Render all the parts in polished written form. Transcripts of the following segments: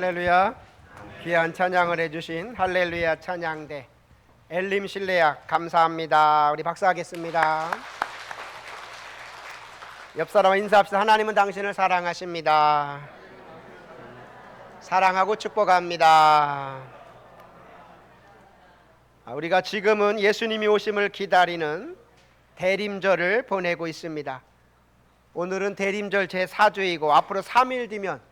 할렐루야. 귀한 찬양을 해주신 할렐루야 찬양대 엘림 실내약 감사합니다. 우리 박수하겠습니다. 옆 사람과 인사합시다. 하나님은 당신을 사랑하십니다. 사랑하고 축복합니다. 우리가 지금은 예수님이 오심을 기다리는 대림절을 보내고 있습니다. 오늘은 대림절 제4주이고 앞으로 3일 뒤면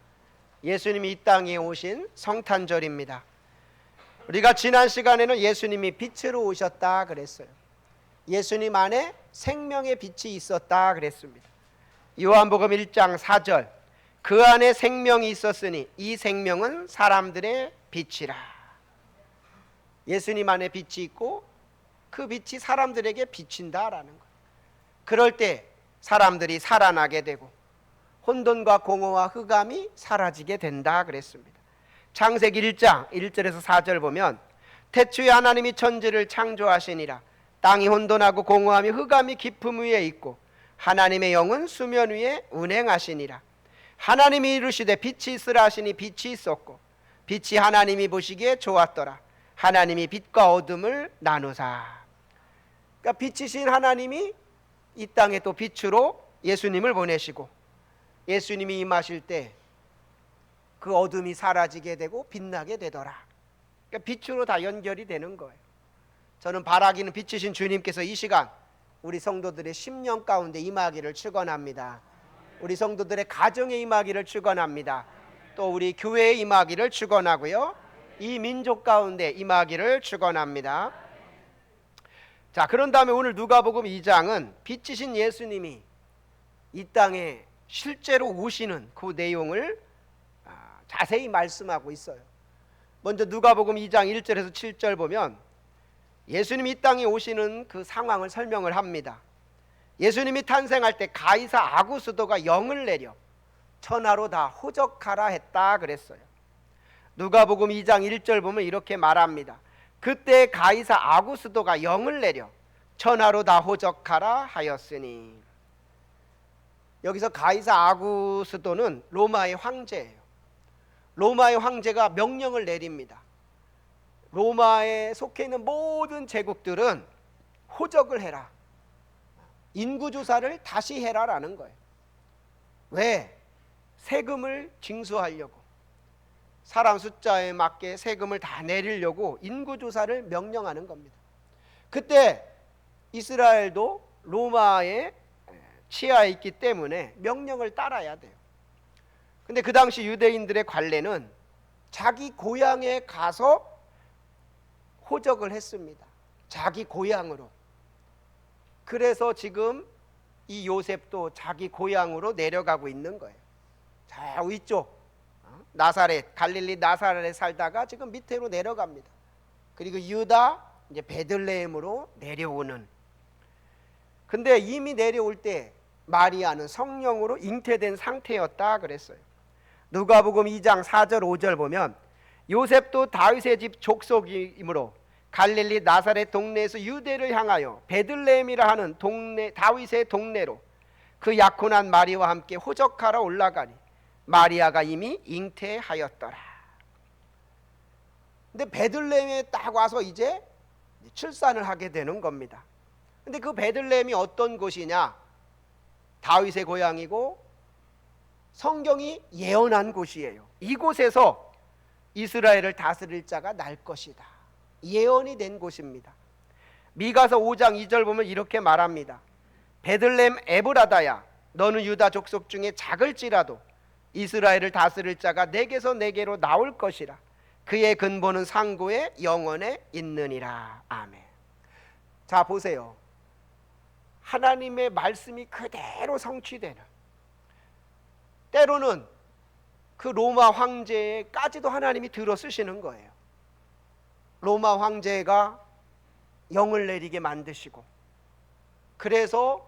예수님이 이 땅에 오신 성탄절입니다. 우리가 지난 시간에는 예수님이 빛으로 오셨다 그랬어요. 예수님 안에 생명의 빛이 있었다 그랬습니다. 요한복음 1장 4절, 그 안에 생명이 있었으니 이 생명은 사람들의 빛이라. 예수님 안에 빛이 있고 그 빛이 사람들에게 비친다라는 거예요. 그럴 때 사람들이 살아나게 되고 혼돈과 공허와 흑암이 사라지게 된다 그랬습니다. 창세기 1장 1절에서 4절 보면 태초에 하나님이 천지를 창조하시니라. 땅이 혼돈하고 공허함이 흑암이 깊음 위에 있고 하나님의 영은 수면 위에 운행하시니라. 하나님이 이루시되 빛이 있으라 하시니 빛이 있었고 빛이 하나님이 보시기에 좋았더라. 하나님이 빛과 어둠을 나누사. 그러니까 빛이신 하나님이 이 땅에 또 빛으로 예수님을 보내시고 예수님이 임하실 때 그 어둠이 사라지게 되고 빛나게 되더라. 그러니까 빛으로 다 연결이 되는 거예요. 저는 바라기는 빛이신 주님께서 이 시간 우리 성도들의 심령 가운데 임하기를 축원합니다. 우리 성도들의 가정에 임하기를 축원합니다. 또 우리 교회에 임하기를 축원하고요. 이 민족 가운데 임하기를 축원합니다. 자, 그런 다음에 오늘 누가복음 2장은 빛이신 예수님이 이 땅에 실제로 오시는 그 내용을 자세히 말씀하고 있어요. 먼저 누가복음 2장 1절에서 7절 보면 예수님이 이 땅에 오시는 그 상황을 설명을 합니다. 예수님이 탄생할 때 가이사 아구스도가 영을 내려 천하로 다 호적하라 했다 그랬어요. 누가복음 2장 1절 보면 이렇게 말합니다. 그때 가이사 아구스도가 영을 내려 천하로 다 호적하라 하였으니. 여기서 가이사 아구스도는 로마의 황제예요. 로마의 황제가 명령을 내립니다. 로마에 속해 있는 모든 제국들은 호적을 해라. 인구조사를 다시 해라라는 거예요. 왜? 세금을 징수하려고. 사람 숫자에 맞게 세금을 다 내리려고 인구조사를 명령하는 겁니다. 그때 이스라엘도 로마의 치하에 있기 때문에 명령을 따라야 돼요. 근데 그 당시 유대인들의 관례는 자기 고향에 가서 호적을 했습니다. 자기 고향으로. 그래서 지금 이 요셉도 자기 고향으로 내려가고 있는 거예요. 자, 위쪽 나사렛, 갈릴리 나사렛에 살다가 지금 밑으로 내려갑니다. 그리고 유다 이제 베들레헴으로 내려오는. 근데 이미 내려올 때 마리아는 성령으로 잉태된 상태였다 그랬어요. 누가복음 2장 4절 5절 보면 요셉도 다윗의 집 족속이므로 갈릴리 나사렛 동네에서 유대를 향하여 베들레헴이라 하는 동네, 다윗의 동네로 그 약혼한 마리아와 함께 호적하러 올라가니 마리아가 이미 잉태하였더라. 근데 베들레헴에 딱 와서 이제 출산을 하게 되는 겁니다. 근데 그 베들레헴이 어떤 곳이냐? 다윗의 고향이고 성경이 예언한 곳이에요. 이곳에서 이스라엘을 다스릴 자가 날 것이다. 예언이 된 곳입니다. 미가서 5장 2절 보면 이렇게 말합니다. 베들레헴 에브라다야, 너는 유다 족속 중에 작을지라도 이스라엘을 다스릴 자가 내게서 내게로 나올 것이라. 그의 근본은 상고의 영원에 있느니라. 아멘. 자, 보세요. 하나님의 말씀이 그대로 성취되는, 때로는 그 로마 황제까지도 하나님이 들어 쓰시는 거예요. 로마 황제가 영을 내리게 만드시고, 그래서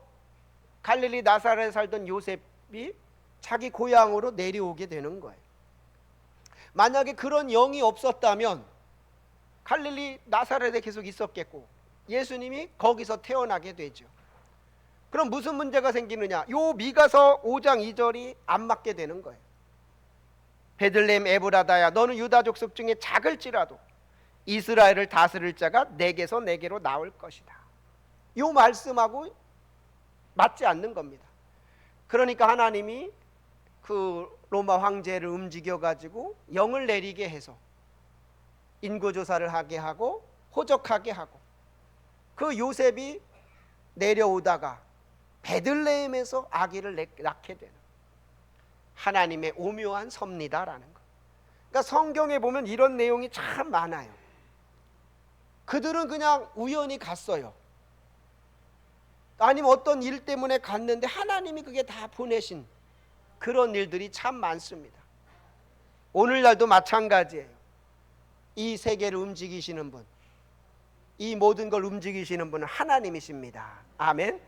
갈릴리 나사렛에 살던 요셉이 자기 고향으로 내려오게 되는 거예요. 만약에 그런 영이 없었다면 갈릴리 나사렛에 계속 있었겠고 예수님이 거기서 태어나게 되죠. 그럼 무슨 문제가 생기느냐? 요 미가서 5장 2절이 안 맞게 되는 거예요. 베들레헴 에브라다야, 너는 유다 족속 중에 작을지라도 이스라엘을 다스릴 자가 내게서 내게로 나올 것이다. 이 말씀하고 맞지 않는 겁니다. 그러니까 하나님이 그 로마 황제를 움직여 가지고 영을 내리게 해서 인구조사를 하게 하고 호적하게 하고, 그 요셉이 내려오다가 베들레헴에서 아기를 낳게 되는 하나님의 오묘한 섭리다라는 것. 그러니까 성경에 보면 이런 내용이 참 많아요. 그들은 그냥 우연히 갔어요. 아니면 어떤 일 때문에 갔는데 하나님이 그게 다 보내신 그런 일들이 참 많습니다. 오늘날도 마찬가지예요. 이 세계를 움직이시는 분, 이 모든 걸 움직이시는 분은 하나님이십니다. 아멘.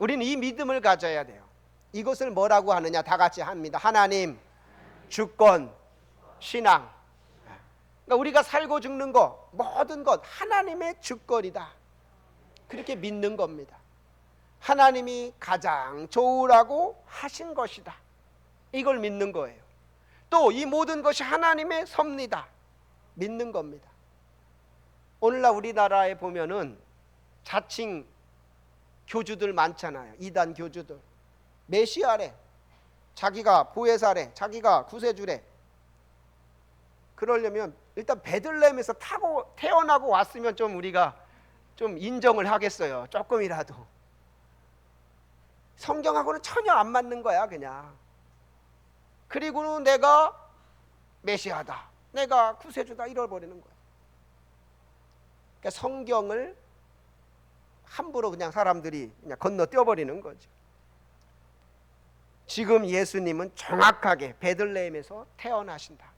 우리는 이 믿음을 가져야 돼요. 이것을 뭐라고 하느냐? 다 같이 합니다. 하나님, 주권, 신앙. 그러니까 우리가 살고 죽는 것, 모든 것 하나님의 주권이다, 그렇게 믿는 겁니다. 하나님이 가장 좋으라고 하신 것이다, 이걸 믿는 거예요. 또 이 모든 것이 하나님의 섭리다, 믿는 겁니다. 오늘날 우리나라에 보면은 자칭 교주들 많잖아요. 이단 교주들. 메시아래, 자기가 보혜사래, 자기가 구세주래. 그러려면 일단 베들레헴에서 태어나고 왔으면 좀 우리가 좀 인정을 하겠어요. 조금이라도. 성경하고는 전혀 안 맞는 거야 그냥. 그리고는 내가 메시아다, 내가 구세주다, 이러버리는 거야. 그러니까 성경을 함부로 그냥 사람들이 그냥 건너뛰어버리는 거죠. 지금 예수님은 정확하게 베들레헴에서 태어나신다,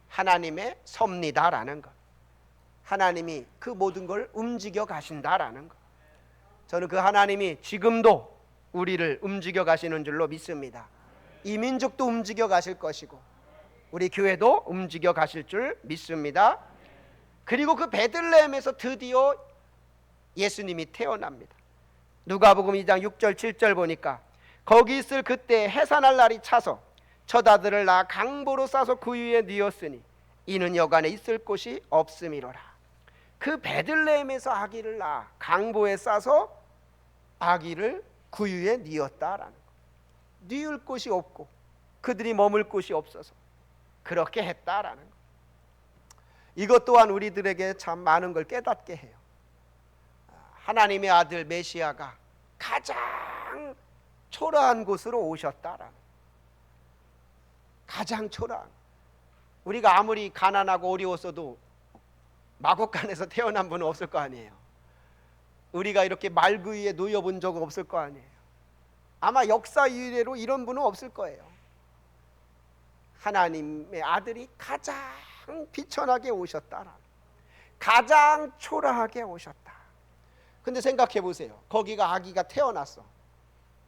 하나님의 섭리다라는 것, 하나님이 그 모든 걸 움직여 가신다라는 것. 저는 그 하나님이 지금도 우리를 움직여 가시는 줄로 믿습니다. 이 민족도 움직여 가실 것이고 우리 교회도 움직여 가실 줄 믿습니다. 그리고 그 베들레헴에서 드디어 예수님이 태어납니다. 누가복음 2장 6절 7절 보니까 거기 있을 그때 해산할 날이 차서 첫 아들을 낳아 강보로 싸서 구유에 뉘었으니 이는 여간에 있을 곳이 없음이로라. 그 베들레헴에서 아기를 낳아 강보에 싸서 아기를 구유에 뉘었다라는 거. 뉘을 곳이 없고 그들이 머물 곳이 없어서 그렇게 했다라는 거. 이것 또한 우리들에게 참 많은 걸 깨닫게 해요. 하나님의 아들 메시아가 가장 초라한 곳으로 오셨다라는, 가장 초라한. 우리가 아무리 가난하고 어려웠어도 마곡간에서 태어난 분은 없을 거 아니에요. 우리가 이렇게 말구 위에 놓여본 적은 없을 거 아니에요. 아마 역사 이래로 이런 분은 없을 거예요. 하나님의 아들이 가장 비천하게 오셨다, 가장 초라하게 오셨다. 근데 생각해 보세요. 거기가 아기가 태어났어.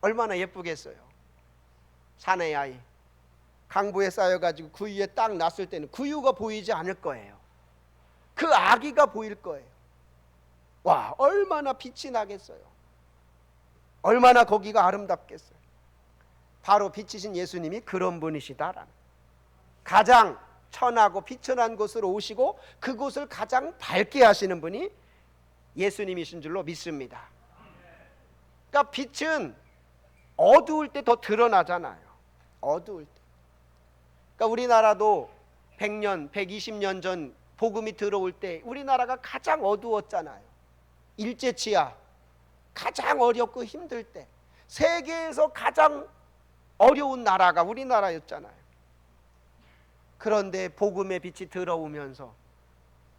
얼마나 예쁘겠어요. 사내 아이 강보에 쌓여가지고 구유에 딱 났을 때는 구유가 보이지 않을 거예요. 그 아기가 보일 거예요. 와, 얼마나 빛이 나겠어요. 얼마나 거기가 아름답겠어요. 바로 빛이신 예수님이 그런 분이시다라는, 가장 천하고 비천한 곳으로 오시고 그곳을 가장 밝게 하시는 분이 예수님이신 줄로 믿습니다. 그러니까 빛은 어두울 때 더 드러나잖아요. 어두울 때. 그러니까 우리나라도 100년, 120년 전 복음이 들어올 때 우리나라가 가장 어두웠잖아요. 일제치하, 가장 어렵고 힘들 때 세계에서 가장 어려운 나라가 우리나라였잖아요. 그런데 복음의 빛이 들어오면서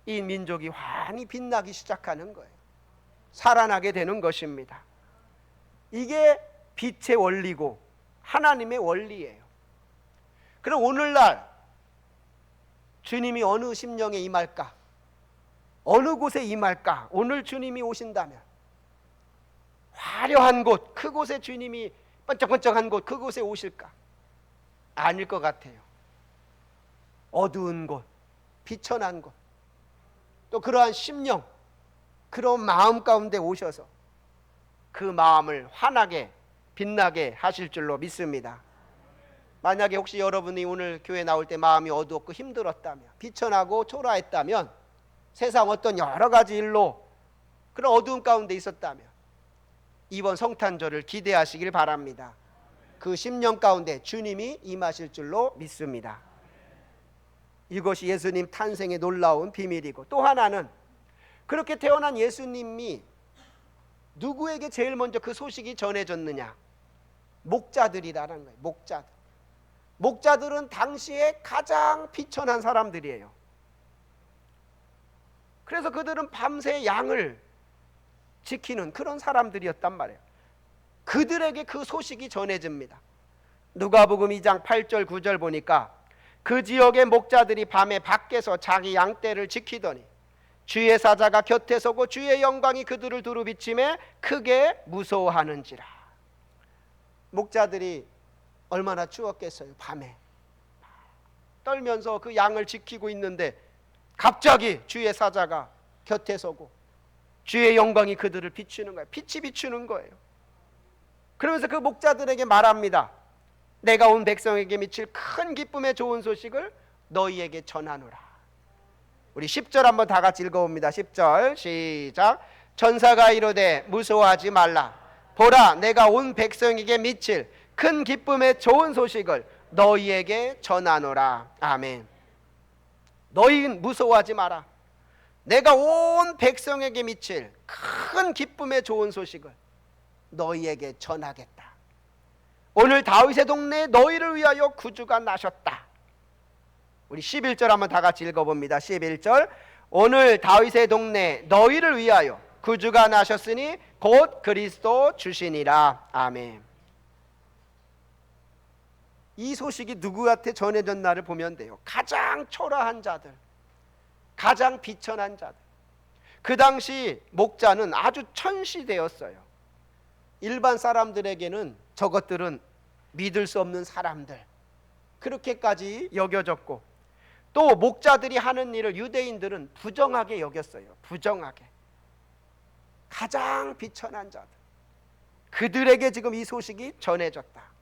이 민족이 환히 빛나기 시작하는 거예요. 살아나게 되는 것입니다. 이게 빛의 원리고 하나님의 원리예요. 그럼 오늘날 주님이 어느 심령에 임할까? 어느 곳에 임할까? 오늘 주님이 오신다면 화려한 곳, 그곳에 주님이 번쩍번쩍한 곳, 그곳에 오실까? 아닐 것 같아요. 어두운 곳, 비천한 곳, 또 그러한 심령, 그런 마음 가운데 오셔서 그 마음을 환하게 빛나게 하실 줄로 믿습니다. 만약에 혹시 여러분이 오늘 교회 나올 때 마음이 어두웠고 힘들었다면, 비천하고 초라했다면, 세상 어떤 여러 가지 일로 그런 어두운 가운데 있었다면 이번 성탄절을 기대하시길 바랍니다. 그 심령 가운데 주님이 임하실 줄로 믿습니다. 이것이 예수님 탄생의 놀라운 비밀이고, 또 하나는 그렇게 태어난 예수님이 누구에게 제일 먼저 그 소식이 전해졌느냐? 목자들이라는 거예요. 목자들은 당시에 가장 비천한 사람들이에요. 그래서 그들은 밤새 양을 지키는 그런 사람들이었단 말이에요. 그들에게 그 소식이 전해집니다. 누가복음 2장 8절 9절 보니까 그 지역의 목자들이 밤에 밖에서 자기 양떼를 지키더니 주의 사자가 곁에 서고 주의 영광이 그들을 두루 비침에 크게 무서워하는지라. 목자들이 얼마나 추웠겠어요. 밤에 떨면서 그 양을 지키고 있는데 갑자기 주의 사자가 곁에 서고 주의 영광이 그들을 비추는 거예요. 빛이 비추는 거예요. 그러면서 그 목자들에게 말합니다. 내가 온 백성에게 미칠 큰 기쁨의 좋은 소식을 너희에게 전하노라. 우리 10절 한번 다 같이 읽어봅니다. 10절 시작. 천사가 이르되 무서워하지 말라. 보라, 내가 온 백성에게 미칠 큰 기쁨의 좋은 소식을 너희에게 전하노라. 아멘. 너희는 무서워하지 마라. 내가 온 백성에게 미칠 큰 기쁨의 좋은 소식을 너희에게 전하겠다. 오늘 다윗의 동네에 너희를 위하여 구주가 나셨다. 우리 11절 한번 다 같이 읽어봅니다. 11절 오늘 다윗의 동네에 너희를 위하여 구주가 나셨으니 곧 그리스도 주시니라. 아멘. 이 소식이 누구한테 전해졌나를 보면 돼요. 가장 초라한 자들, 가장 비천한 자들. 그 당시 목자는 아주 천시되었어요. 일반 사람들에게는 저것들은 믿을 수 없는 사람들, 그렇게까지 여겨졌고, 또 목자들이 하는 일을 유대인들은 부정하게 여겼어요. 부정하게. 가장 비천한 자들, 그들에게 지금 이 소식이 전해졌다.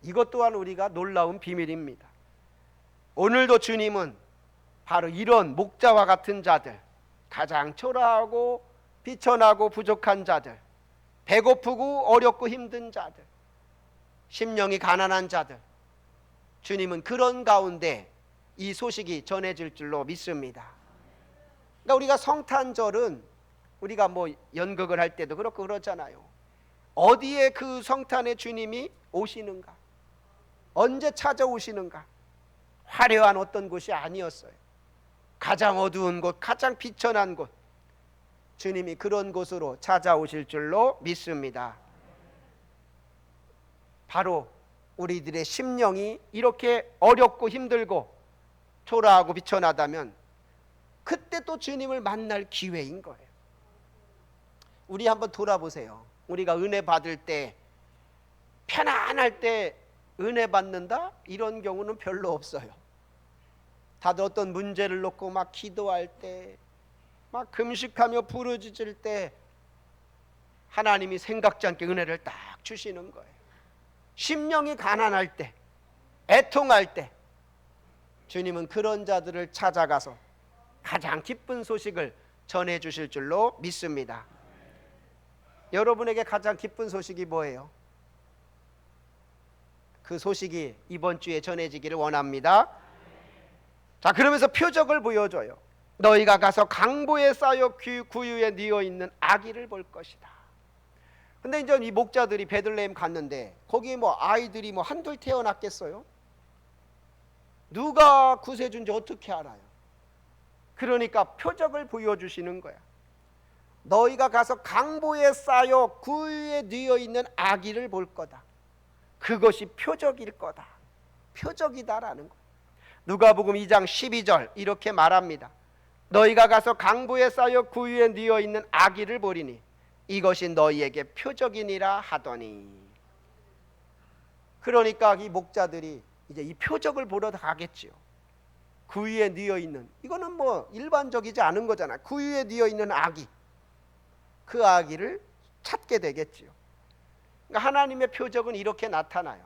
이것 또한 우리가 놀라운 비밀입니다. 오늘도 주님은 바로 이런 목자와 같은 자들, 가장 초라하고 비천하고 부족한 자들, 배고프고 어렵고 힘든 자들, 심령이 가난한 자들, 주님은 그런 가운데 이 소식이 전해질 줄로 믿습니다. 그러니까 우리가 성탄절은 우리가 뭐 연극을 할 때도 그렇고 그러잖아요. 어디에 그 성탄의 주님이 오시는가? 언제 찾아오시는가? 화려한 어떤 곳이 아니었어요. 가장 어두운 곳, 가장 비천한 곳, 주님이 그런 곳으로 찾아오실 줄로 믿습니다. 바로 우리들의 심령이 이렇게 어렵고 힘들고 초라하고 비천하다면 그때 또 주님을 만날 기회인 거예요. 우리 한번 돌아보세요. 우리가 은혜 받을 때, 편안할 때 은혜 받는다? 이런 경우는 별로 없어요. 다들 어떤 문제를 놓고 막 기도할 때, 막 금식하며 부르짖을 때 하나님이 생각지 않게 은혜를 딱 주시는 거예요. 심령이 가난할 때, 애통할 때 주님은 그런 자들을 찾아가서 가장 기쁜 소식을 전해 주실 줄로 믿습니다. 여러분에게 가장 기쁜 소식이 뭐예요? 그 소식이 이번 주에 전해지기를 원합니다. 자, 그러면서 표적을 보여줘요. 너희가 가서 강보에 쌓여 구유에 뉘어 있는 아기를 볼 것이다. 근데 이제 이 목자들이 베들레헴 갔는데 거기에 뭐 아이들이 뭐 한둘 태어났겠어요? 누가 구세주인지 어떻게 알아요? 그러니까 표적을 보여주시는 거야. 너희가 가서 강보에 쌓여 구유에 뉘어 있는 아기를 볼 거다. 그것이 표적일 거다. 표적이다라는 거야. 누가복음 2장 12절 이렇게 말합니다. 너희가 가서 강보에 쌓여 구유에 뉘어 있는 아기를 보리니 이것이 너희에게 표적이니라 하더니. 그러니까 이 목자들이 이제 이 표적을 보러 가겠지요. 구유에 뉘어 있는, 이거는 뭐 일반적이지 않은 거잖아. 구유에 뉘어 있는 아기, 그 아기를 찾게 되겠지요. 그러니까 하나님의 표적은 이렇게 나타나요.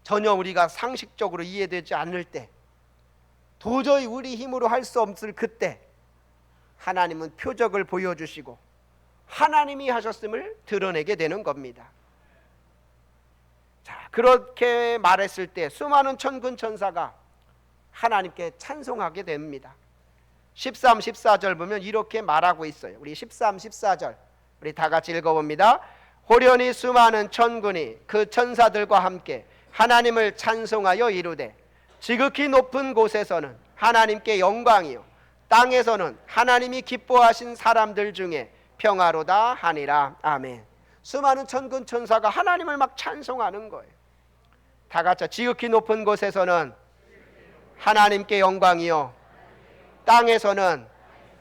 전혀 우리가 상식적으로 이해되지 않을 때, 도저히 우리 힘으로 할 수 없을 그때 하나님은 표적을 보여주시고 하나님이 하셨음을 드러내게 되는 겁니다. 자, 그렇게 말했을 때 수많은 천군 천사가 하나님께 찬송하게 됩니다. 13, 14절 보면 이렇게 말하고 있어요. 우리 13, 14절 우리 다 같이 읽어봅니다. 호련히 수많은 천군이 그 천사들과 함께 하나님을 찬송하여 이르되 지극히 높은 곳에서는 하나님께 영광이요 땅에서는 하나님이 기뻐하신 사람들 중에 평화로다 하니라. 아멘. 수많은 천군 천사가 하나님을 막 찬송하는 거예요. 다 같이 지극히 높은 곳에서는 하나님께 영광이요 땅에서는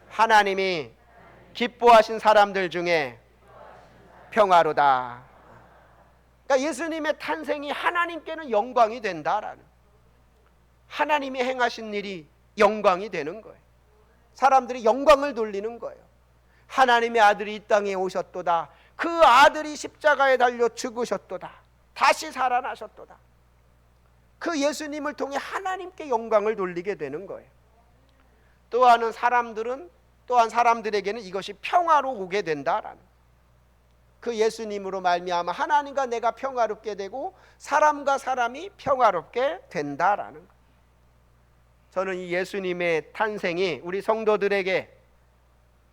하나님이 기뻐하신 사람들 중에 평화로다. 그러니까 예수님의 탄생이 하나님께는 영광이 된다라는, 하나님이 행하신 일이 영광이 되는 거예요. 사람들이 영광을 돌리는 거예요. 하나님의 아들이 이 땅에 오셨도다. 그 아들이 십자가에 달려 죽으셨도다. 다시 살아나셨도다. 그 예수님을 통해 하나님께 영광을 돌리게 되는 거예요. 또한 사람들에게는 이것이 평화로 오게 된다라는, 그 예수님으로 말미암아 하나님과 내가 평화롭게 되고 사람과 사람이 평화롭게 된다라는 거예요. 저는 이 예수님의 탄생이 우리 성도들에게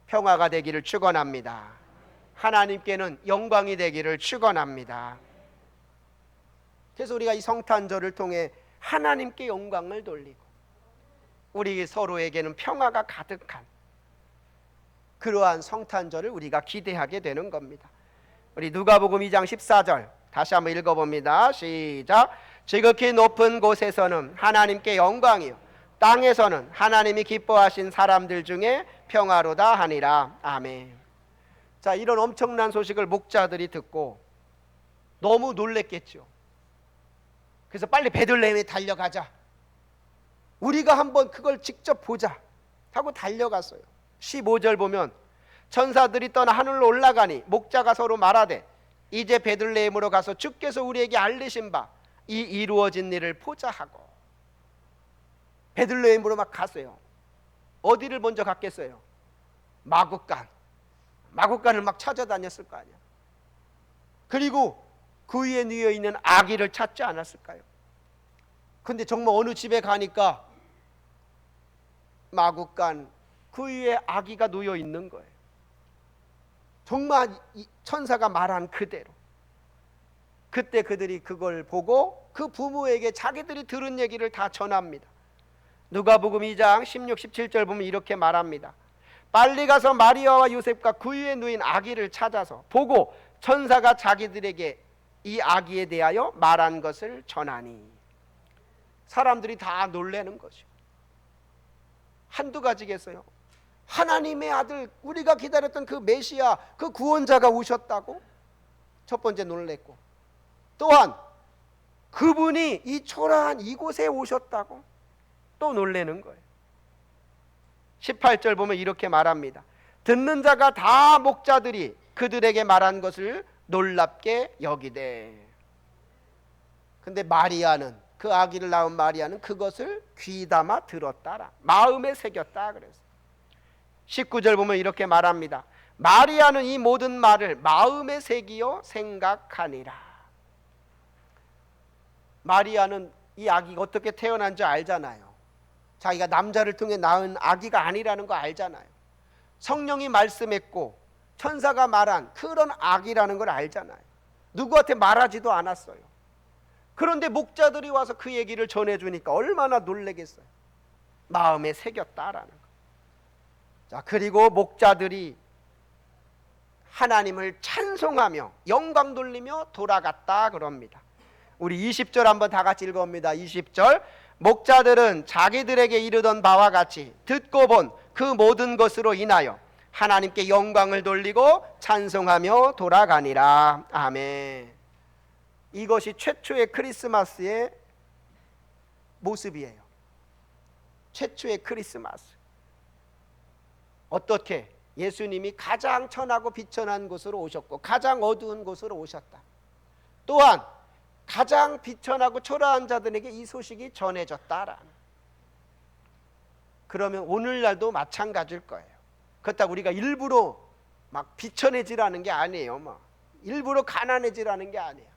평화가 되기를 축원합니다. 하나님께는 영광이 되기를 축원합니다. 그래서 우리가 이 성탄절을 통해 하나님께 영광을 돌리고 우리 서로에게는 평화가 가득한 그러한 성탄절을 우리가 기대하게 되는 겁니다. 우리 누가복음 2장 14절 다시 한번 읽어봅니다. 시작. 지극히 높은 곳에서는 하나님께 영광이요 땅에서는 하나님이 기뻐하신 사람들 중에 평화로다 하니라. 아멘. 자, 이런 엄청난 소식을 목자들이 듣고 너무 놀랬겠죠. 그래서 빨리 베들레헴에 달려가자, 우리가 한번 그걸 직접 보자 하고 달려갔어요. 15절 보면 천사들이 떠나 하늘로 올라가니 목자가 서로 말하되 이제 베들레헴으로 가서 주께서 우리에게 알리신 바 이 이루어진 일을 보자 하고 베들레헴으로 막 갔어요. 어디를 먼저 갔겠어요? 마구간을 막 찾아다녔을 거 아니야. 그리고 그 위에 누워 있는 아기를 찾지 않았을까요? 근데 정말 어느 집에 가니까 마구간 그 위에 아기가 놓여 있는 거예요. 정말 천사가 말한 그대로. 그때 그들이 그걸 보고 그 부모에게 자기들이 들은 얘기를 다 전합니다. 누가복음 2장 16, 17절 보면 이렇게 말합니다. 빨리 가서 마리아와 요셉과 그 위에 누인 아기를 찾아서 보고 천사가 자기들에게 이 아기에 대하여 말한 것을 전하니. 사람들이 다 놀라는 거죠. 한두 가지겠어요? 하나님의 아들, 우리가 기다렸던 그 메시아, 그 구원자가 오셨다고 첫 번째 놀랬고, 또한 그분이 이 초라한 이곳에 오셨다고 또 놀라는 거예요. 18절 보면 이렇게 말합니다. 듣는 자가 다 목자들이 그들에게 말한 것을 놀랍게 여기되. 근데 마리아는, 그 아기를 낳은 마리아는 그것을 귀담아 들었다라, 마음에 새겼다 그랬어요. 19절 보면 이렇게 말합니다. 마리아는 이 모든 말을 마음에 새기어 생각하니라. 마리아는 이 아기가 어떻게 태어난지 알잖아요. 자기가 남자를 통해 낳은 아기가 아니라는 거 알잖아요. 성령이 말씀했고 천사가 말한 그런 아기라는 걸 알잖아요. 누구한테 말하지도 않았어요. 그런데 목자들이 와서 그 얘기를 전해주니까 얼마나 놀라겠어요. 마음에 새겼다라는 거. 자, 그리고 목자들이 하나님을 찬송하며 영광 돌리며 돌아갔다 그럽니다. 우리 20절 한번 다 같이 읽어봅니다. 20절. 목자들은 자기들에게 이르던 바와 같이 듣고 본 그 모든 것으로 인하여 하나님께 영광을 돌리고 찬송하며 돌아가니라. 아멘. 이것이 최초의 크리스마스의 모습이에요. 최초의 크리스마스. 어떻게? 예수님이 가장 천하고 비천한 곳으로 오셨고 가장 어두운 곳으로 오셨다. 또한 가장 비천하고 초라한 자들에게 이 소식이 전해졌다라는. 그러면 오늘날도 마찬가지일 거예요. 그렇다고 우리가 일부러 막 비천해지라는 게 아니에요. 막 일부러 가난해지라는 게 아니에요.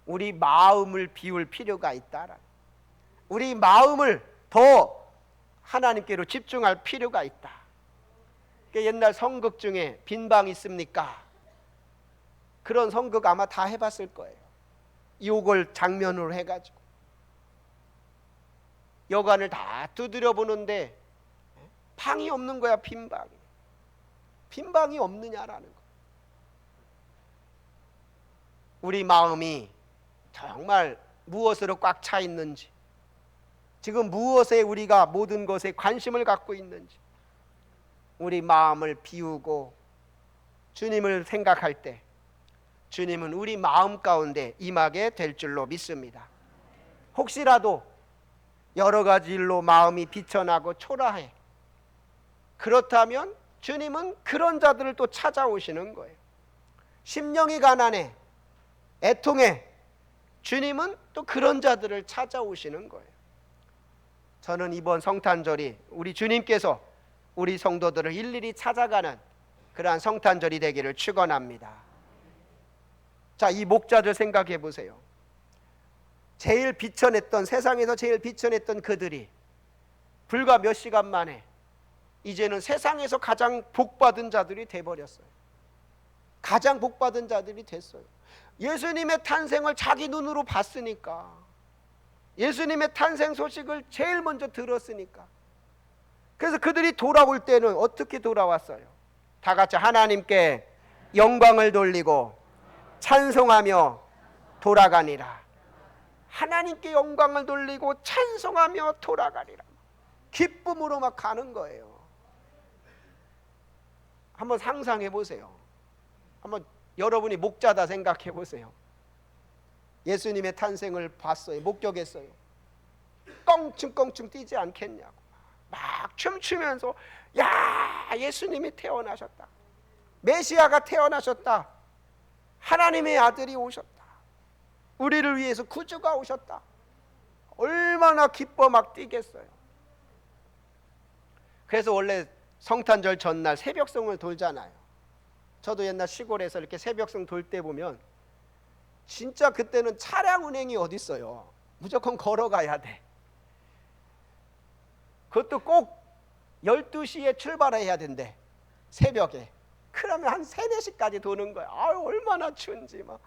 우리 마음을 비울 필요가 있다라는. 우리 마음을 더 하나님께로 집중할 필요가 있다. 옛날 성극 중에 빈방 있습니까? 그런 성극 아마 다 해봤을 거예요. 이걸 장면으로 해가지고 여관을 다 두드려 보는데 방이 없는 거야. 빈방이 없느냐라는 거. 우리 마음이 정말 무엇으로 꽉 차 있는지, 지금 무엇에 우리가 모든 것에 관심을 갖고 있는지, 우리 마음을 비우고 주님을 생각할 때 주님은 우리 마음 가운데 임하게 될 줄로 믿습니다. 혹시라도 여러 가지 일로 마음이 비천하고 초라해. 그렇다면 주님은 그런 자들을 또 찾아오시는 거예요. 심령이 가난해, 애통해. 주님은 또 그런 자들을 찾아오시는 거예요. 저는 이번 성탄절이 우리 주님께서 우리 성도들을 일일이 찾아가는 그러한 성탄절이 되기를 축원합니다. 자, 이 목자들 생각해 보세요. 제일 비천했던, 세상에서 제일 비천했던 그들이 불과 몇 시간 만에 이제는 세상에서 가장 복받은 자들이 돼버렸어요. 가장 복받은 자들이 됐어요. 예수님의 탄생을 자기 눈으로 봤으니까, 예수님의 탄생 소식을 제일 먼저 들었으니까. 그래서 그들이 돌아올 때는 어떻게 돌아왔어요? 다 같이 하나님께 영광을 돌리고 찬송하며 돌아가니라. 하나님께 영광을 돌리고 찬송하며 돌아가리라. 기쁨으로 막 가는 거예요. 한번 상상해 보세요. 한번 여러분이 목자다 생각해 보세요. 예수님의 탄생을 봤어요. 목격했어요. 껑충껑충 뛰지 않겠냐고. 막 춤추면서 야, 예수님이 태어나셨다. 메시아가 태어나셨다. 하나님의 아들이 오셨다. 우리를 위해서 구주가 오셨다. 얼마나 기뻐 막 뛰겠어요. 그래서 원래 성탄절 전날 새벽송을 돌잖아요. 저도 옛날 시골에서 이렇게 새벽송 돌 때 보면 진짜 그때는 차량 운행이 어디 있어요. 무조건 걸어가야 돼. 그것도 꼭 12시에 출발해야 된대. 새벽에. 그러면 한 3, 4시까지 도는 거야. 아유, 얼마나 추운지 막.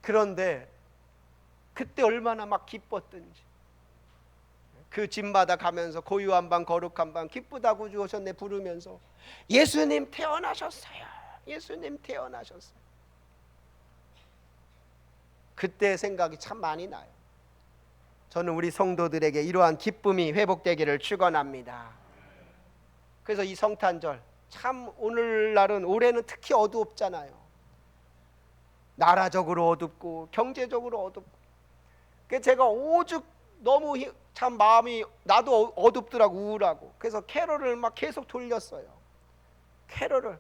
그런데 그때 얼마나 막 기뻤던지. 그 집마다 가면서 고요한 밤 거룩한 밤 기쁘다고 주셨네 부르면서 예수님 태어나셨어요. 예수님 태어나셨어요. 그때 생각이 참 많이 나요. 저는 우리 성도들에게 이러한 기쁨이 회복되기를 축원합니다. 그래서 이 성탄절 참 오늘날은 올해는 특히 어둡잖아요. 나라적으로 어둡고 경제적으로 어둡고. 그래서 제가 오죽 너무 참 마음이 나도 어둡더라고, 우울하고. 그래서 캐롤을 막 계속 돌렸어요. 캐롤을.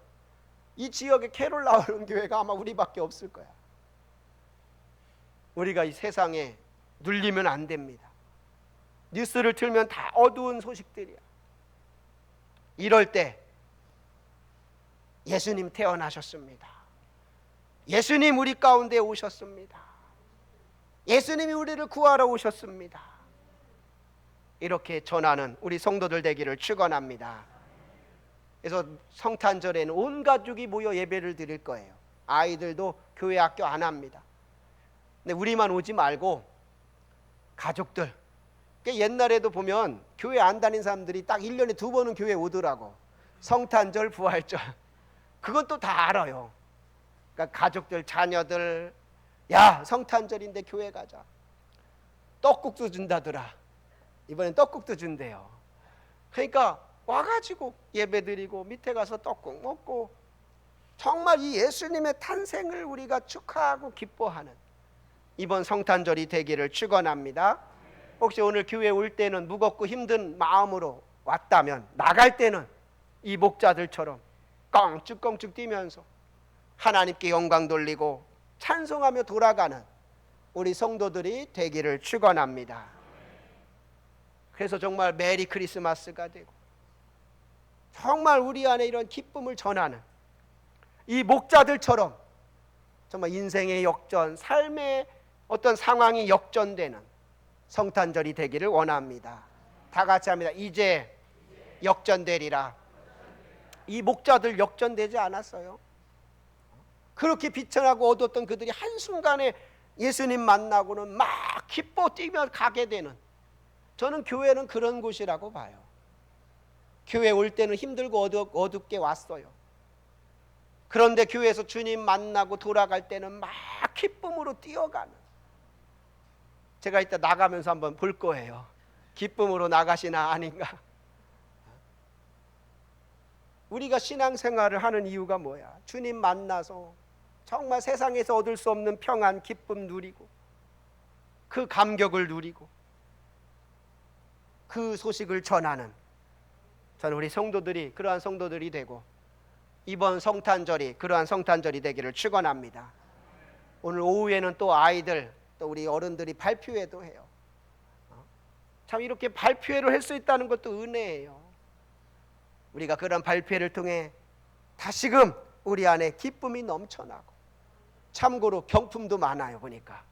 이 지역에 캐롤 나오는 교회가 아마 우리밖에 없을 거야. 우리가 이 세상에 눌리면 안 됩니다. 뉴스를 틀면 다 어두운 소식들이야. 이럴 때 예수님 태어나셨습니다. 예수님 우리 가운데 오셨습니다. 예수님이 우리를 구하러 오셨습니다. 이렇게 전하는 우리 성도들 되기를 축원합니다. 그래서 성탄절에는 온 가족이 모여 예배를 드릴 거예요. 아이들도 교회 학교 안 합니다. 근데 우리만 오지 말고 가족들. 옛날에도 보면 교회 안 다닌 사람들이 딱 1년에 2번은 교회 오더라고. 성탄절, 부활절. 그건 또 다 알아요. 그러니까 가족들, 자녀들, 야, 성탄절인데 교회 가자. 떡국도 준다더라. 이번엔 떡국도 준대요. 그러니까 와가지고 예배드리고 밑에 가서 떡국 먹고 정말 이 예수님의 탄생을 우리가 축하하고 기뻐하는 이번 성탄절이 되기를 축원합니다. 혹시 오늘 교회 올 때는 무겁고 힘든 마음으로 왔다면 나갈 때는 이 목자들처럼 껑쭉껑쭉 뛰면서 하나님께 영광 돌리고 찬송하며 돌아가는 우리 성도들이 되기를 축원합니다. 그래서 정말 메리 크리스마스가 되고 정말 우리 안에 이런 기쁨을 전하는 이 목자들처럼 정말 인생의 역전, 삶의 어떤 상황이 역전되는 성탄절이 되기를 원합니다. 다 같이 합니다. 이제 역전되리라. 이 목자들 역전되지 않았어요. 그렇게 비천하고 어두웠던 그들이 한순간에 예수님 만나고는 막 기뻐 뛰며 가게 되는, 저는 교회는 그런 곳이라고 봐요. 교회 올 때는 힘들고 어둡게 왔어요. 그런데 교회에서 주님 만나고 돌아갈 때는 막 기쁨으로 뛰어가는, 제가 이따 나가면서 한번 볼 거예요. 기쁨으로 나가시나 아닌가. 우리가 신앙생활을 하는 이유가 뭐야? 주님 만나서 정말 세상에서 얻을 수 없는 평안, 기쁨 누리고 그 감격을 누리고 그 소식을 전하는, 저는 우리 성도들이 그러한 성도들이 되고 이번 성탄절이 그러한 성탄절이 되기를 축원합니다. 오늘 오후에는 또 아이들, 또 우리 어른들이 발표회도 해요. 참 이렇게 발표회를 할 수 있다는 것도 은혜예요. 우리가 그런 발표회를 통해 다시금 우리 안에 기쁨이 넘쳐나고, 참고로 경품도 많아요. 보니까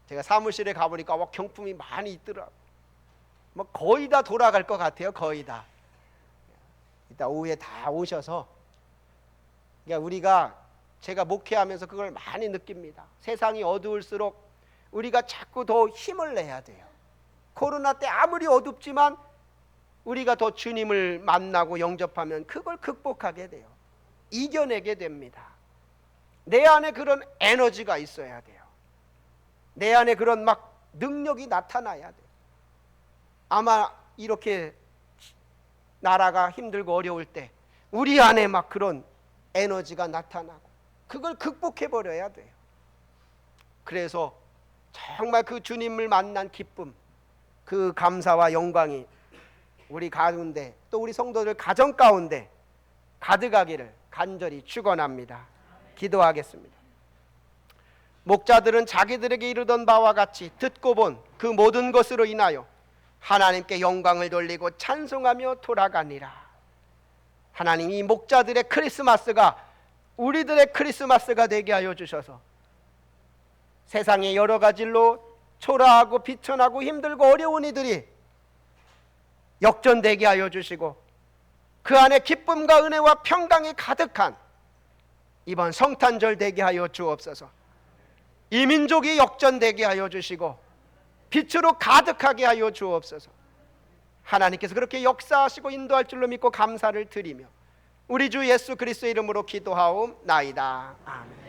제가 사무실에 가보니까 경품이 많이 있더라고. 뭐 거의 다 돌아갈 것 같아요. 거의 다. 이따 오후에 다 오셔서, 그러니까 우리가, 제가 목회하면서 그걸 많이 느낍니다. 세상이 어두울수록 우리가 자꾸 더 힘을 내야 돼요. 코로나 때 아무리 어둡지만 우리가 더 주님을 만나고 영접하면 그걸 극복하게 돼요. 이겨내게 됩니다. 내 안에 그런 에너지가 있어야 돼요. 내 안에 그런 막 능력이 나타나야 돼요. 아마 이렇게 나라가 힘들고 어려울 때 우리 안에 막 그런 에너지가 나타나고 그걸 극복해 버려야 돼요. 그래서 정말 그 주님을 만난 기쁨, 그 감사와 영광이 우리 가운데, 또 우리 성도들 가정 가운데 가득하기를 간절히 축원합니다. 기도하겠습니다. 목자들은 자기들에게 이르던 바와 같이 듣고 본 그 모든 것으로 인하여 하나님께 영광을 돌리고 찬송하며 돌아가니라. 하나님, 이 목자들의 크리스마스가 우리들의 크리스마스가 되게 하여 주셔서 세상의 여러 가지 일로 초라하고 비천하고 힘들고 어려운 이들이 역전되게 하여 주시고 그 안에 기쁨과 은혜와 평강이 가득한 이번 성탄절 되게 하여 주옵소서. 이 민족이 역전되게 하여 주시고 빛으로 가득하게 하여 주옵소서. 하나님께서 그렇게 역사하시고 인도할 줄로 믿고 감사를 드리며 우리 주 예수 그리스도의 이름으로 기도하옵나이다. 아멘.